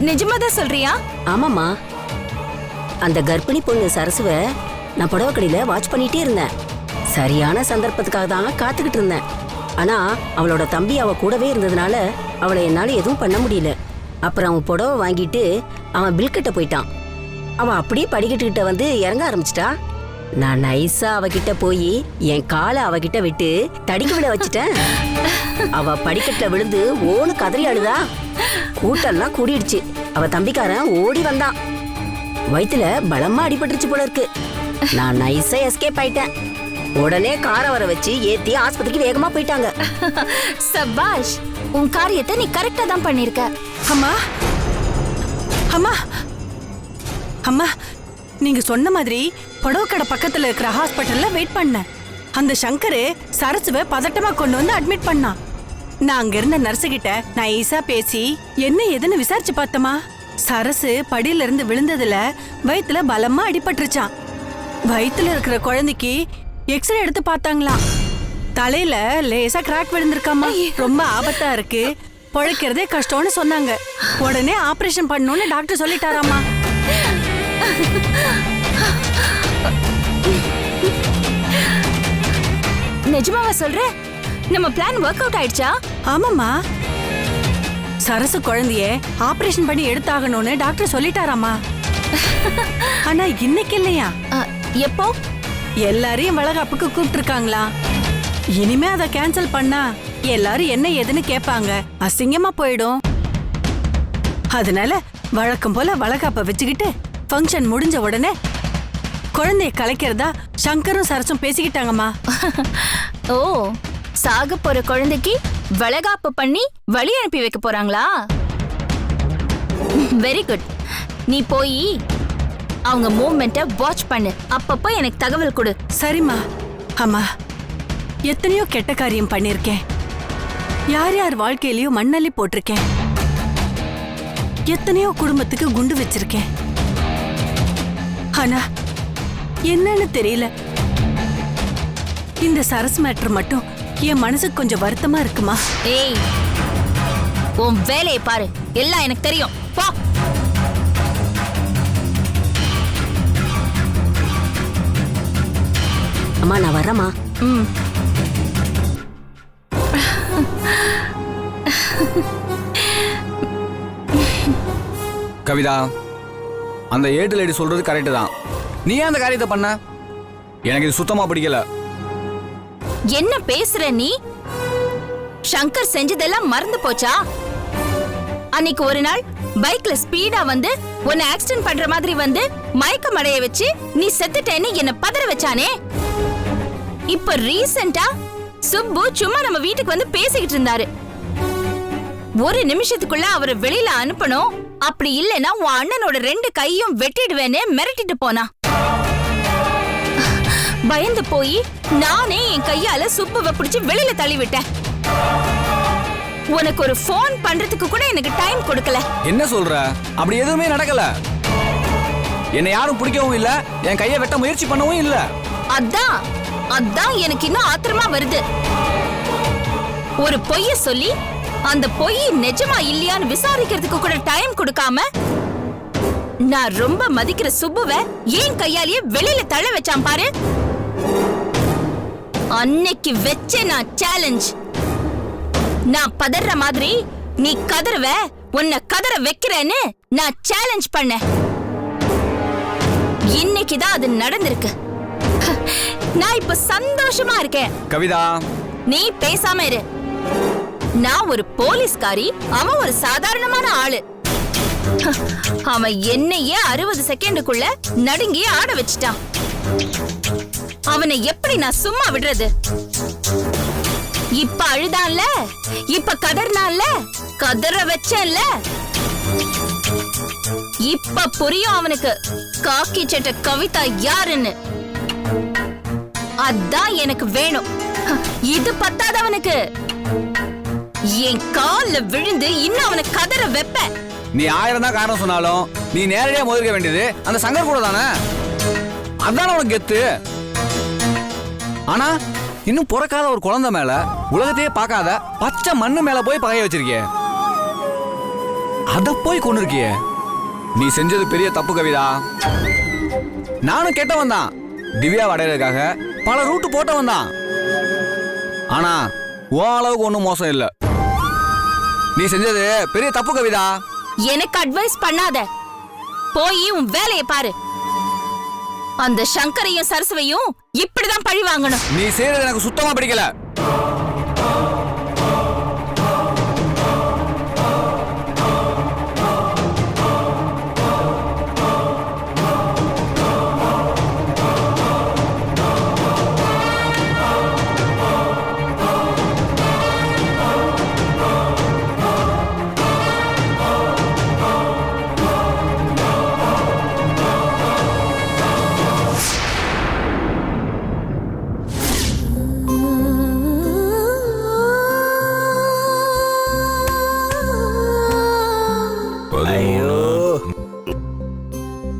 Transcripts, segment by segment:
நிஜமாதான் சொல்றியா? ஆமாம்மா, அந்த கர்ப்பிணி பொண்ணு சரசுவ நான் புடவை கடையில வாட்ச் பண்ணிட்டே இருந்தேன். சரியான சந்தர்ப்பத்துக்காக தான் காத்துக்கிட்டு இருந்தேன். ஆனா அவளோட தம்பி அவ கூடவே இருந்ததுனால அவளை என்னால எதுவும் பண்ண முடியல. அப்புறம் அவன் புடவை வாங்கிட்டு அவன் பில் கட்ட போயிட்டான். அவன் அப்படியே படிக்கட்டுக்கிட்ட வந்து இறங்க ஆரம்பிச்சிட்டா. நான் நைஸா அவகிட்ட போய் என் காலை அவகிட்ட விட்டு தடிக்க விட வச்சுட்டேன். அவ படிக்கட்டுல விழுந்து ஓன்னு கதறி அழுதா. கூட்டெல்லாம் கூடிடுச்சு. அவ தம்பிக்காரன் ஓடி வந்தான். வயித்துல பலமா அடிபட்டுருச்சு போல இருக்கு. நான் நைஸா எஸ்கேப் ஆயிட்டேன். உடனே காரை வர வச்சு ஏத்தி ஆஸ்பத்திரிக்கு வேகமா போயிட்டாங்க. சபாஷ், உன் காரியத்தை நீ கரெக்டா தான் பண்ணிருக்க. அம்மா அம்மா அம்மா, நீங்க சொன்ன மாதிரி புடவை கடை பக்கத்துல இருக்கிற ஹாஸ்பிட்டல்ல வெயிட் பண்ணேன். அந்த சங்கரு சரசுவை பதட்டமா கொண்டு வந்து அட்மிட் பண்ணான். நான் அங்க இருந்த நர்ஸு கிட்ட நைஸா பேசி என்ன ஏதுன்னு விசாரிச்சு பார்த்தமா. சரசு படியில இருந்து விழுந்ததுல வயித்துல பலமா அடிபட்டுருச்சான். வயித்துல இருக்கிற குழந்தைக்கு எக்ஸ்ரே எடுத்து பார்த்தாங்களாம். தலையில லேசா கிராக் விழுந்திருக்காமா. ரொம்ப ஆபத்தா இருக்கு, பொழைக்கிறதே கஷ்டம்னு சொன்னாங்க. உடனே ஆபரேஷன் பண்ணணும்னு டாக்டர் சொல்லிட்டாராமா. நிஜமாவா சொல்ற? நம்ம பிளான் ஒர்க் அவுட் ஆயிடுச்சா? ஆமாம்மா, சரசு குழந்தைய ஆபரேஷன் பண்ணி எடுத்தாகணும்னு டாக்டர் சொல்லிட்டாராமா. ஆனா இன்னைக்கு இல்லையா? எப்போ? எல்லாரையும் வளகாப்புக்கு கூப்பிட்டு இருக்காங்களா. இனிமே அதை கேன்சல் பண்ணா எல்லாரும் என்ன ஏதுன்னு கேட்பாங்க, அசிங்கமா போயிடும். அதனால வழக்கம் போல வளகாப்ப வச்சுக்கிட்டு ஃபங்க்ஷன் முடிஞ்ச உடனே குழந்தைய கலைக்கிறதா சங்கரும் சரசும் பேசிக்கிட்டாங்கம்மா. ஓ, சாக போற குழந்தைக்கு வளகாப்பு பண்ணி வழி அனுப்பி வைக்க போறாங்களா? Very good. நீ போய் அவங்க மூவ்மெண்ட்டை வாட்ச் பண்ணு. அப்பப்போ எனக்கு தகவல் கொடு. சரிம்மா. அம்மா, எத்தனையோ கெட்ட காரியம் பண்ணிருக்கேன். யார் யார் வாழ்க்கையிலயும் மண்ணள்ளி போட்டிருக்கேன். எத்தனையோ குடும்பத்துக்கு குண்டு வச்சிருக்கேன். ஆனா என்னன்னு தெரியல, இந்த சரஸ் மேட்டர் மட்டும் என் மனசுக்கு கொஞ்சம் வருத்தமா இருக்குமா. ஏய், உன் வேலையை பாரு. எல்லாம் எனக்கு தெரியும். போ. அம்மா, நான் வர்றேம்மா. கவிதா, அந்த ஏட்டு லேடி சொல்றது கரெக்ட் தான். நீ ஏன் அந்த காரியத்தை பண்ண? எனக்கு இது சுத்தமா பிடிக்கல. என்ன பேசுற நீ? சங்கர் செஞ்சதெல்லாம் மறந்து போச்சா? அன்னைக்கு ஒரு நாள் பைக்ல ஸ்பீடா வந்து உன்னை ஆக்சிடென்ட் பண்ற மாதிரி வந்து மயக்கம் அடைய வச்சு நீ செத்துட்டேன்னு என்ன பதற வச்சானே. இப்ப ரீசெண்டா சுப்பு சும்மா நம்ம வீட்டுக்கு வந்து பேசிக்கிட்டு இருந்தாரு. ஒரு நிமிஷத்துக்குள்ள அவரை வெளியில அனுப்பணும், அப்படி இல்லைன்னா உன் அண்ணனோட 2 கையும் வெட்டிடுவேன்னு மிரட்டிட்டு போனா. பயந்து போய் நானே என் கையால சுப்புவை பிடிச்சு வெளியில தள்ளி விட்டேன். உனக்கு ஒரு போன் பண்றதுக்கு கூட எனக்கு டைம் கொடுக்கல. என்ன சொல்ற? அப்படி எதுவுமே நடக்கல. என்னை யாரும் பிடிக்கவும் இல்ல, என் கையை வெட்ட முயற்சி பண்ணவும் இல்ல. அதான் எனக்கு இன்னும் ஆத்திரமா வருது. ஒரு பொய்ய சொல்லி அந்த பொய் நிஜமா இல்லையான்னு விசாரிக்கிறதுக்கு கூட டைம் கொடுக்காம நான் ரொம்ப மதிக்கிற சுப்புவை ஏன் கையாலேயே வெளியில தள்ள வச்சான் பாரு. அன்னைக்கு வச்சே நான் சேலஞ்ச். நான் பதற மாதிரி நீ கதறவ, உன்னை கதற வைக்கிறேன்னு நான் சேலஞ்ச் பண்ண. இன்னைக்குதான் அது நடந்திருக்கு. நான் இப்ப சந்தோஷமா இருக்கேன். கவிதா, நீ பேசாம இரு. நான் ஒரு போலீஸ்காரி, அவன் ஒரு சாதாரணமான ஆளு. அவன் என்னையே 60 செகண்டுக்குள்ள நடுங்கி ஆட வச்சிட்டான். அவனை எப்படி நான் சும்மா விடுறது? இப்ப அழுதான்ல, இப்ப கதர்னான்ல, கதற வச்சேன்ல. இப்ப புரியும் அவனுக்கு காக்கி சட்டை கவிதா யாருன்னு. அதான் எனக்கு வேணும். இது பத்தாத அவனுக்கு. என் கால்ல விழுந்து இன்னும் அவனை கதற வெப்ப. நீ 1000 தான் காரணம் சொன்னாலும் நீ நேரடியா மோதிருக்க வேண்டியது அந்த சங்கர் கூட தானே. அதான் உனக்கு கெத்து. ஆனா இன்னும் பிறக்காத ஒரு குழந்தை மேல உலகத்தையே பார்க்காத பச்சை மண்ணு மேல போய் பகைய வச்சிருக்கிய. அத போய் கொண்டு இருக்கிய. நீ செஞ்சது பெரிய தப்பு கவிதா. நானும் கெட்டவன் தான். திவ்யா அடையிறதுக்காக பல ரூட்டு போட்டவன் தான். ஆனா உன் அளவுக்கு ஒன்றும் மோசம் இல்லை. நீ செஞ்சது பெரிய தப்பு கவிதா. எனக்கு அட்வைஸ் பண்ணாத. போய் உன் வேலையை பாரு. அந்த சங்கரையும் சரசுவையும் இப்படிதான் பழி வாங்கணும். நீ செய்யறது எனக்கு சுத்தமா பிடிக்கல.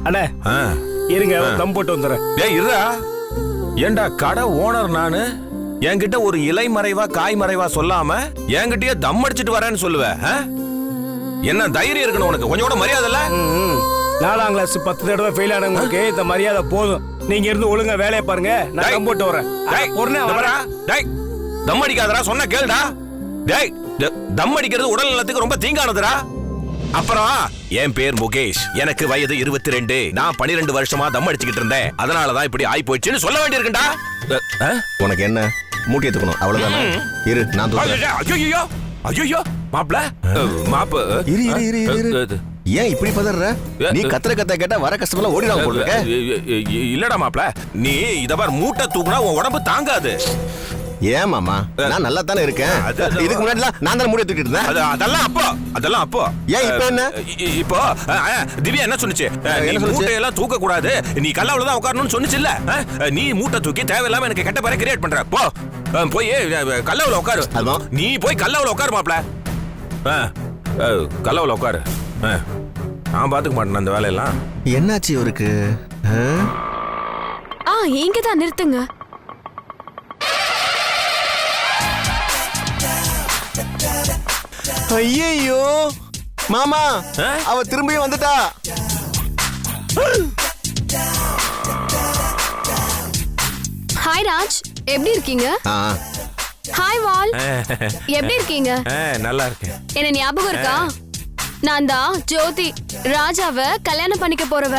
அண்ணே இருங்க தம் போட்டு வந்துடுறேன். டேய் இருடா. ஏண்டா கடை ஓனர் நானு என்கிட்ட ஒரு இலை மறைவா காய் மறைவா சொல்லாம என்கிட்டயே தம் அடிச்சிட்டு வரேன்னு சொல்லுவேன். என்ன தைரியம் இருக்கணும் உனக்கு? கொஞ்சம் கூட மரியாதை இல்ல. 4ஆம் கிளாஸ் 10 தடவை ஃபெயில் ஆனவங்களுக்கு இந்த மரியாதை போதும். நீங்க இருந்து ஒழுங்கா வேலையை பாருங்க. நான் தம் போட்டு வரேன். டேய் தம் அடிக்காதடா, சொன்னா கேளுடா. டேய் தம் அடிக்கிறது உடல் நலத்துக்கு ரொம்ப தீங்கானதுடா. அப்புறம் என் பேர் முகேஷ், எனக்கு வயது 22. நான் 12 வருஷமா தம் அடிச்சுக்கிட்டு இருந்தேன். அதனாலதான் இப்படி ஆயி போயிடுச்சுன்னு சொல்ல வேண்டியிருக்குடா. உனக்கு என்ன மூட்டை தூக்கணும் அவ்வளவுதானே? இரு நான் ஐயோ ஐயோ மாப்ள மாப்பு இரு இரு இரு இரு. ஏன் இப்படி பதற? நீ கத்துற கத்த கேட்டா வர கஸ்டமர்ல ஓடிடாம போடுங்க. இல்லடா மாப்ள, நீ இத பார், மூட்டை தூக்குனா உன் உடம்பு தாங்காது. ஏன் மாமா, நான் நல்லா தானே இருக்கேன். இதுக்கு முன்னாடி நான் தான் மூட்டை தூக்கிட்டு இருந்தேன். அதெல்லாம் அப்போ. ஏன் இப்ப என்ன? இப்போ திவ்யா என்ன சொன்னுச்சு? மூட்டை எல்லாம் தூக்க கூடாது, நீ கல்லாவுல தான் உட்காரணும்னு சொன்னுச்சுல்ல. நீ மூட்டை தூக்கி தேவையில்லாம எனக்கு கெட்ட பேரை கிரியேட் பண்ற. போ போய் கல்லாவுல உட்காரு. நீ போய் கல்லாவுல உட்காரு மாப்ள. கல்லாவுல உட்காரு. நான் பாத்துக்க மாட்டேன் அந்த வேலையெல்லாம். என்னாச்சு இவருக்கு? இங்கதான் நிறுத்துங்க. ஐயோ மாமா, அவ திரும்பியும் வந்துட்டா. ஹாய் ராஜ், எப்படி இருக்கீங்க? ஹாய் வால், எப்படி இருக்கீங்க? நல்லா இருக்கேன். என்ன ஞாபகம் இருக்கா? நான் தான் ஜோதி, ராஜாவை கல்யாணம் பண்ணிக்க போறவ.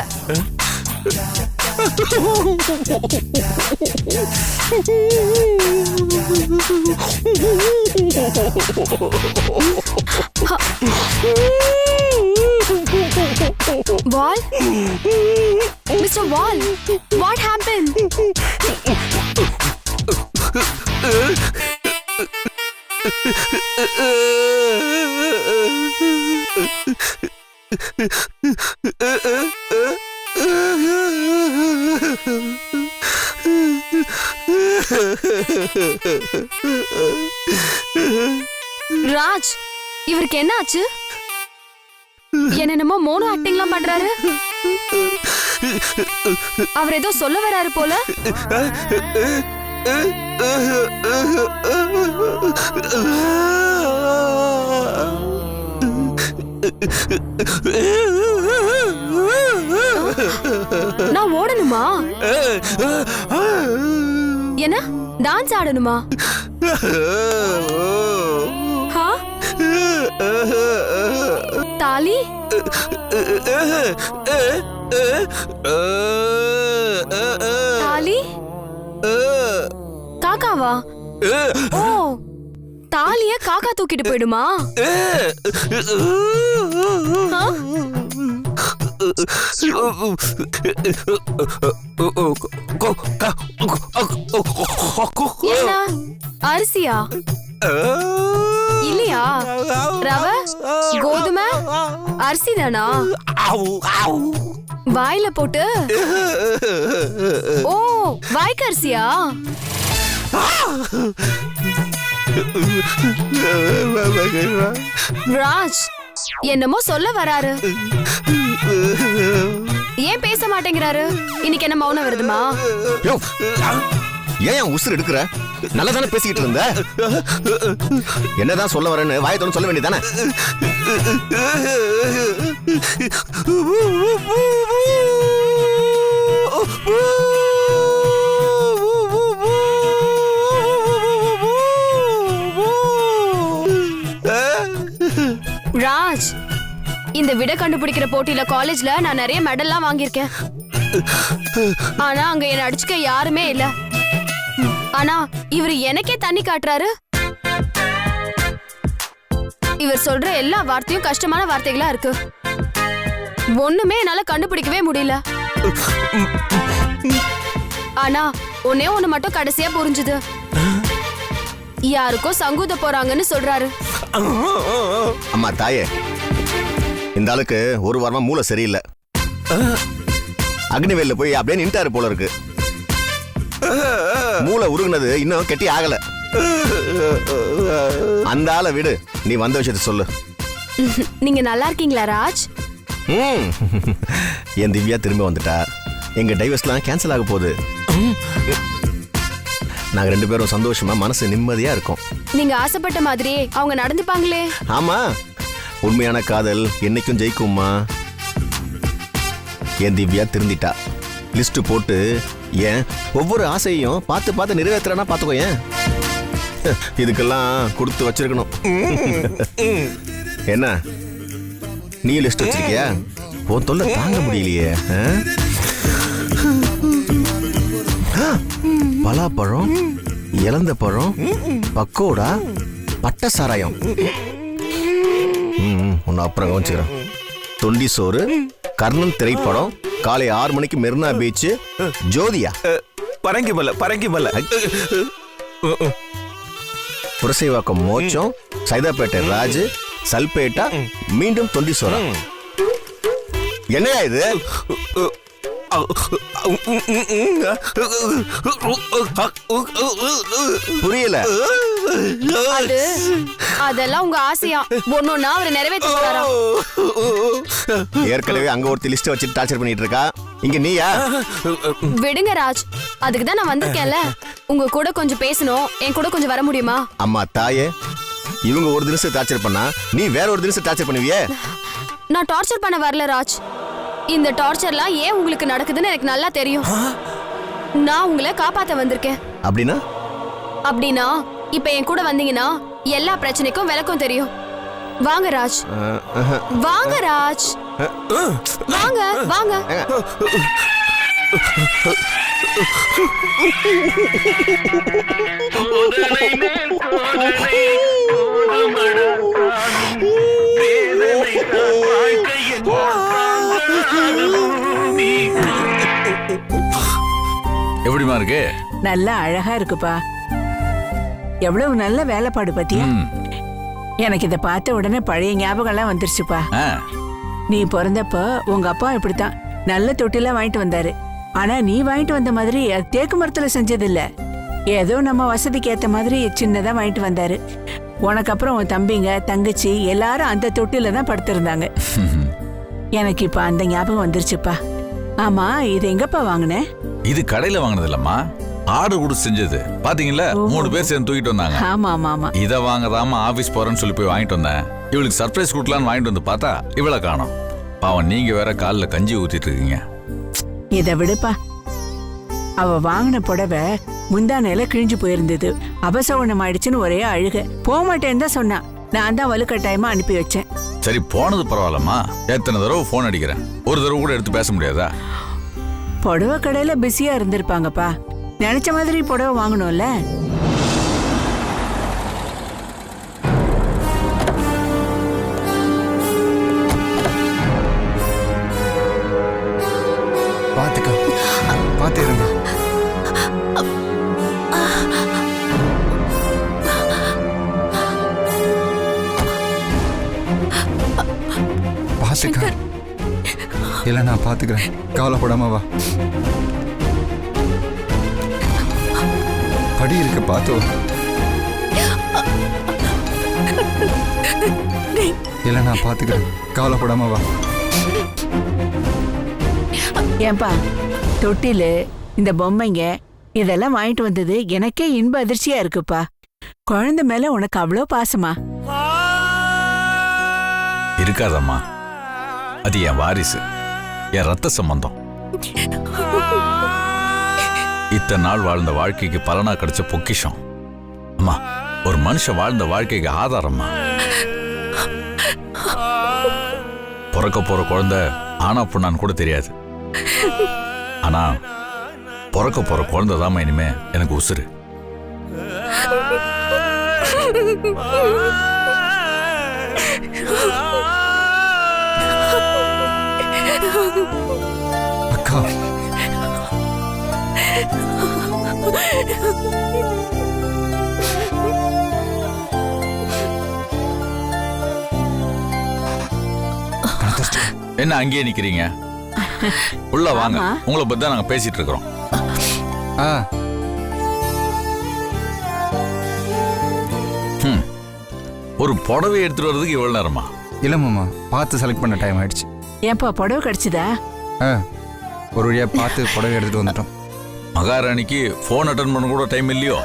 Wall? Mr. Wall, what happened? Raj, இவருக்கு என்ன ஆச்சு? என்னென்னமோ மோனோ ஆக்டிங்லாம் பண்றாரு. அவர் ஏதோ சொல்ல வராரு போல. நான் ஓடணுமா? என்ன டான்ஸ் ஆடணுமா? தாலி? தாலி? காக்காவா? ஓ, தாலிய காக்கா தூக்கிட்டு போயிடுமா? என்ன அரிசியா? இல்லையா? ரவை, கோதுமை, அரிசி தானா? வாயில போட்டு. ஓ, வாய்க்கு அரிசியா? ராஜ் என்னமோ சொல்ல வராரு. ஏன் பேச மாட்டேங்கிறாரு? இன்னைக்கு என்ன மௌனம் வருதுமா? ஏன் என் உசுறு எடுக்கிற? நல்லா தானே பேசிக்கிட்டு இருந்த. என்னதான் சொல்ல வரேன்னு வாயத்தோன்னு சொல்ல வேண்டியதானே? ராஜ், இந்த விட கண்டுபிடிக்கிற போட்டியில காலேஜ்ல நான் நிறைய மெடல்லாம் வாங்கியிருக்கேன். ஆனா அங்க என்ன அடிச்சுக்க யாருமே இல்ல. ஆனா இவர் எனக்கே தண்ணி காட்டுறாரு. இவர் சொல்ற எல்லா வார்த்தையும் கஷ்டமான வார்த்தைகளா இருக்கு. ஒண்ணுமே என்னால கண்டுபிடிக்கவே முடியல. ஆனா ஒன்னே ஒண்ணு மட்டும் கடைசியா புரிஞ்சுது. யாருக்கோ சங்கூத போறாங்கன்னு சொல்றாரு. அம்மா தாயே, இந்த ஆளுக்கு ஒரு வாரமா மூளை சரியில்லை. அக்னிவேல்ல போய் அப்படியே நின்ட்டாரு போல இருக்கு. மூளை உருகுனது இன்னும் கெட்டி ஆகல. அந்த ஆளை விடு, நீ வந்த விஷயத்த சொல்லு. நீங்க நல்லா இருக்கீங்களா ராஜ்? என் திவ்யா திரும்ப வந்துட்டா. எங்க டைவர்ஸ்லாம் கேன்சல் ஆக போகுது. நாங்க 2 பேரும் சந்தோஷமா மனசு நிம்மதியா இருக்கோம். நீங்க ஆசைப்பட்ட மாதிரியே அவங்க நடந்துப்பாங்களே. ஆமா, உண்மையான காதல் என்னைக்கும் ஜெயிக்கும்மா. என் திவ்யா திருந்திட்டா. லிஸ்ட் போட்டு ஏன் ஒவ்வொரு ஆசையையும் பார்த்து பார்த்து நிறைவேற்றுறானா பார்த்துக்கோ. ஏன் இதுக்கெல்லாம் கொடுத்து வச்சிருக்கணும். என்ன நீ லிஸ்ட் வச்சிருக்கியா? உன் தொல்லை தாங்க முடியலையே. பலாப்பழம், இலந்த பழம், பக்கோடா, பட்டை சாராயம். உன்னை அப்புறம் கவனிச்சுக்கிறேன். தொண்டி சோறு, கர்ணன் திரைப்படம், காலை 6 மணிக்கு மெரினா பீச், ஜோதியா, பரங்கிமலை, புரசைவாக்கம் மோச்சம், சைதாப்பேட்டை ராஜு, சல்பேட்டா, மீண்டும் தொண்டி சோறா. என்னையா இது? புரியல. அதெல்லாம் உங்க ஆசையா? ஒன்னொன்னா அவர் நிறைவேற்ற போறாரா? ஏற்கனவே அங்க ஒருத்தி லிஸ்ட் வச்சுட்டு டார்ச்சர் பண்ணிட்டு இருக்கா. இங்க நீயா? விடுங்க ராஜ், அதுக்கு தான் நான் வந்திருக்கேன்ல. உங்க கூட கொஞ்சம் பேசணும். என் கூட கொஞ்சம் வர முடியுமா? அம்மா தாயே, இவங்க ஒரு தினசம் டார்ச்சர் பண்ணா நீ வேற ஒரு தினசம் டார்ச்சர் பண்ணுவியே. நான் டார்ச்சர் பண்ண வரல ராஜ். இந்த டார்ச்சர்லாம் ஏன் உங்களுக்கு நடக்குதுன்னு எனக்கு நல்லா தெரியும். நான் உங்களை காப்பாத்த வந்திருக்கேன். அப்படின்னா இப்ப என் கூட வந்தீங்கன்னா எல்லா பிரச்சனைக்கும் விளக்கம் தெரியும். வாங்க ராஜ், வாங்க ராஜ், வாங்க வாங்க. எப்படிமா இருக்கு? நல்லா அழகா இருக்குப்பா. எவ்வளவு நல்ல வேலைப்பாடு பத்தியா? எனக்கு இத பார்த்த உடனே பழைய ஞாபகம் எல்லாம் வந்துருச்சுப்பா. நீ பிறந்தப்ப உங்க அப்பா இப்படித்தான் நல்ல தொட்டிலாம் வாங்கிட்டு வந்தாரு. ஆனா நீ வாங்கிட்டு வந்த மாதிரி அது தேக்கு மரத்துல செஞ்சது இல்ல. ஏதோ நம்ம வசதிக்கு ஏத்த மாதிரி சின்னதா வாங்கிட்டு வந்தாரு. உனக்கு அப்புறம் உன் தம்பிங்க தங்கச்சி எல்லாரும் அந்த தொட்டில தான் படுத்திருந்தாங்க. எனக்கு இப்ப அந்த ஞாபகம் வந்துருச்சுப்பா. ஆமா, இது எங்கப்பா வாங்கின? இது கடையில வாங்கினது இல்லம்மா, ஆர்டர் கொடுத்து செஞ்சது. பாத்தீங்களா, 3 பேர் சேர்ந்து தூக்கிட்டு வந்தாங்க. ஆமா ஆமா ஆமா. இத வாங்கதாம ஆபீஸ் போறேன்னு சொல்லி போய் வாங்கிட்டு வந்தேன். இவளுக்கு சர்ப்ரைஸ் கொடுக்கலான்னு வாங்கிட்டு வந்து பார்த்தா இவளை காணோம். பாவம், நீங்க வேற கால்ல கஞ்சி ஊத்திட்டு இருக்கீங்க. இத விடுப்பா. அவ வாங்கின புடவை முந்தானையில கிழிஞ்சு போயிருந்தது. அபசகுணம் ஆயிடுச்சுன்னு ஒரே அழுக. போக மாட்டேன்னு தான் சொன்னா. நான் தான் வலுக்கட்டாயமா அனுப்பி வச்சேன். சரி, போனது பரவாயில்லம்மா. எத்தனை தடவை போன் அடிக்கிறேன், ஒரு தடவை கூட எடுத்து பேச முடியாதா? புடவை கடையில பிஸியா இருந்திருப்பாங்கப்பா. நினைச்ச மாதிரி புடவை வாங்கணும்ல. பாத்துருங்க. பாத்துக்க. இல்ல, நான் பாத்துக்கிறேன், கவலைப்படாம வா. படி இருக்கு, பாத்து. இல்ல, நான் பாத்துக்கிறேன், கவலைப்படாம வா. ஏன்பா, தொட்டிலு இந்த பொம்மைங்க இதெல்லாம் வாங்கிட்டு வந்தது எனக்கே இன்ப அதிர்ச்சியா இருக்குப்பா. குழந்தை மேல உனக்கு அவ்வளோ பாசமா? இருக்காதம்மா, அது என் வாரிசு, என் ரத்த சம்பந்தம். இத்தனை நாள் வாழ்ந்த வாழ்க்கைக்கு பலனா கிடைச்ச பொக்கிஷம் அம்மா. ஒரு மனுஷன் வாழ்ந்த வாழ்க்கைக்கு ஆதாரம்மா. பிறக்க போற குழந்தை ஆனா பொண்ணான்னு கூட தெரியாது. ஆனா பிறக்க போற குழந்தை தாம்மா இனிமே எனக்கு உசுரு. அக்கா, என்ன அங்கேயே நிக்கிறீங்க? உள்ள வாங்க, உங்களை பத்தி தான் நாங்க பேசிட்டு இருக்கிறோம். ஒரு புடவை எடுத்துட்டு வர்றதுக்கு இவ்வளவு நேரமா? இல்ல மாமா, பார்த்து செலக்ட் பண்ண டைம் ஆயிடுச்சு. ஏன்பா புடவை கிடைச்சதா? ஒரு வழியா பார்த்து புடவை எடுத்துட்டு வந்துட்டோம். மகாராணிக்கு போன் அட்டன் பண்ண கூட டைம் இல்லையோ?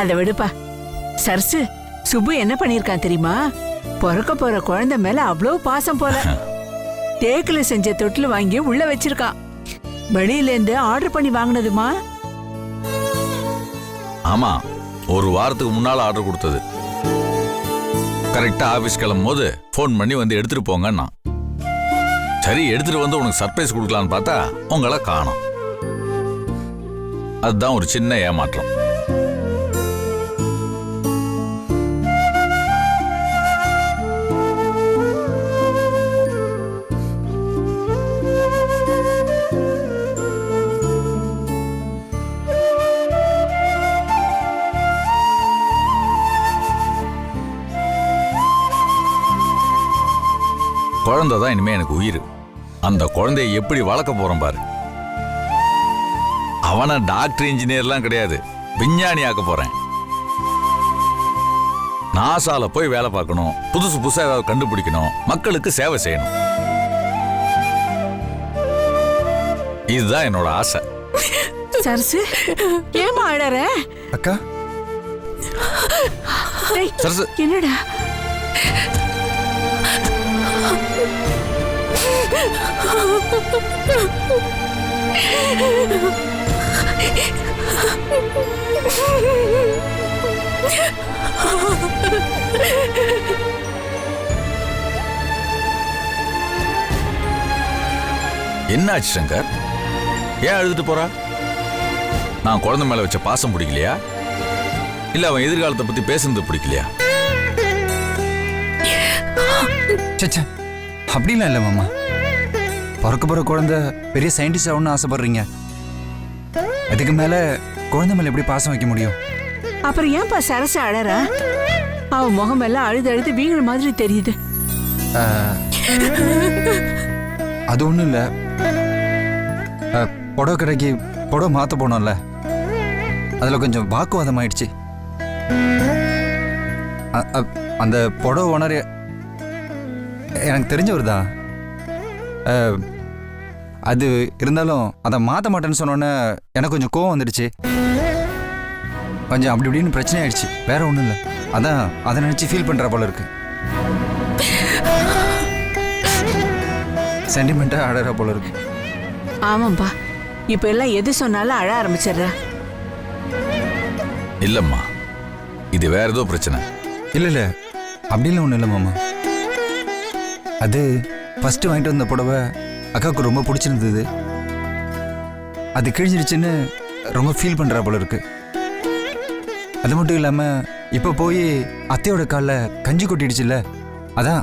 அதை விடுப்பா. சரசு, சுப்பு என்ன பண்ணிருக்கான் தெரியுமா? பிறக்க போற குழந்தை மேல அவ்வளோ பாசம் போல. தேக்குல செஞ்ச தொட்டில் வாங்கி உள்ள வச்சிருக்கான். வெளியில இருந்து ஆர்டர் பண்ணி வாங்கினதுமா? ஆமா, ஒரு வாரத்துக்கு முன்னால ஆர்டர் கொடுத்தது. கரெக்டா ஆபீஸ் கிளம்பும் போது போன் பண்ணி வந்து எடுத்துட்டு போங்கன்னா, சரி எடுத்துட்டு வந்து உனக்கு சர்ப்ரைஸ் கொடுக்கலான்னு பார்த்தா உங்களை காணோம். அதுதான் ஒரு சின்ன ஏமாற்றம். குழந்தை தான் இனிமே எனக்கு உயிர். அந்த குழந்தைய எப்படி வளர்க்க போறோம் பாரு. அவனை டாக்டர் இன்ஜினியர்லாம் கிடையாது, விஞ்ஞானி ஆக்க போறேன். நாசால போய் வேலை பார்க்கணும், புதுசு புதுசா ஏதாவது கண்டுபிடிக்கணும், மக்களுக்கு சேவை செய்யணும். இதுதான் என்னோட ஆசை. சரசு, ஏமா அழற? அக்கா, சரசு, என்னடா? என்னாச்சு சங்கர்? ஏன் அழுதுட்டு போறா? நான் குழந்தை மேல வச்ச பாசம் பிடிக்கலையா? இல்ல அவன் எதிர்காலத்தை பத்தி பேசுனது பிடிக்கலையா? சச்சா, அப்படிலாம் இல்லை மாமா. பிறக்க போற குழந்தை பெரிய சயின்டிஸ்ட் ஆகணும்னு ஆசைப்படுறீங்க. அதுக்கு மேல குழந்தை மேல எப்படி பாசம் வைக்க முடியும்? அப்புறம் ஏன்பா சரசு அழறா? அவ முகம் எல்லாம் அழுது அழுது வீங்கிற மாதிரி தெரியுது. அது ஒண்ணும் இல்ல. புடவை கடைக்கு புடவை மாத்த போனோம்ல, அதுல கொஞ்சம் வாக்குவாதம் ஆயிடுச்சு. அந்த புடவை ஓனர் எனக்கு தெரிஞ்சவர் தான். அது இருந்தாலும் அதை மாற்ற மாட்டேன்னு சொன்னோன்னே எனக்கு கொஞ்சம் கோவம் வந்துடுச்சு. கொஞ்சம் அப்படி இப்படின்னு பிரச்சனை ஆயிடுச்சு, வேற ஒன்றும் இல்லை. அதான் அதை நினச்சி ஃபீல் பண்ணுற போல இருக்கு. சென்டிமெண்ட்டாக அழற போல இருக்கு. ஆமாம்பா, இப்ப எல்லாம் எது சொன்னாலும் அழ ஆரம்பிச்சிடுற. இல்லம்மா, இது வேற ஏதோ பிரச்சனை. இல்லை இல்லை, அப்படிலாம் ஒன்றும் இல்லை மாமா. அது ஃபர்ஸ்ட் வாங்கிட்டு வந்த புடவை அக்காவுக்கு ரொம்ப பிடிச்சிருந்தது. அது கிழிஞ்சிடுச்சுன்னு ரொம்ப ஃபீல் பண்ணுறா போல இருக்கு. அது மட்டும் இல்லாமல் இப்போ போய் அத்தையோட காலில் கஞ்சி கொட்டிடுச்சுல்ல, அதான்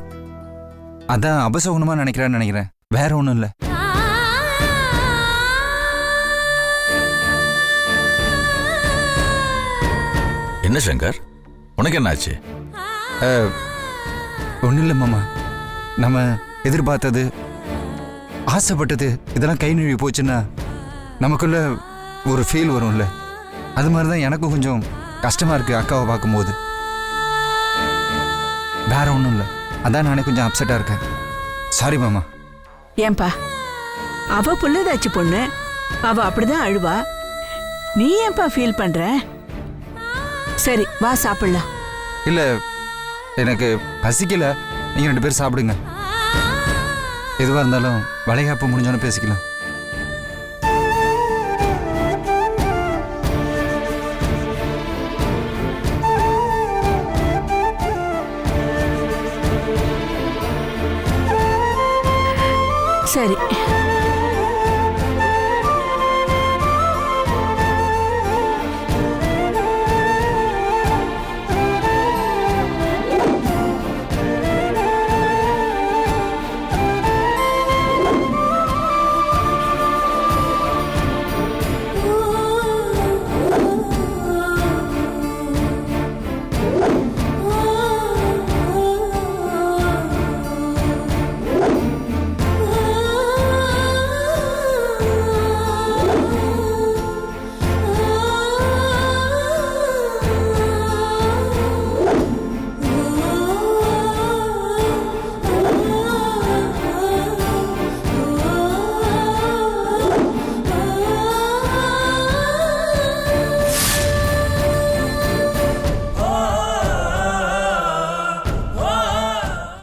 அதான் அபசகுணமாக நினைக்கிறேன். வேற ஒன்றும் இல்லை. என்ன சங்கர், உனக்கு என்னாச்சு? ஒன்றும் இல்லை மாமா. நம்ம எதிர்பார்த்தது, ஆசைப்பட்டது இதெல்லாம் கை நழுவி போச்சுன்னா நமக்குள்ள ஒரு ஃபீல் வரும்ல, அது மாதிரி தான் எனக்கும் கொஞ்சம் கஷ்டமாக இருக்குது அக்காவை பார்க்கும்போது. வேற ஒன்றும் இல்லை, அதான் நானே கொஞ்சம் அப்செட்டாக இருக்கேன். சாரி மாமா. ஏன்பா, அவ புள்ளதாச்சு பொண்ணு, அவ அப்படிதான் அழுவா. நீ ஏன்பா ஃபீல் பண்ற? சரி வா சாப்பிடலாம். இல்லை எனக்கு பசிக்கல, நீங்கள் 2 பேரும் சாப்பிடுங்க. எதுவாக இருந்தாலும் வளைகாப்பு முடிஞ்சோன்னு பேசிக்கலாம். சரி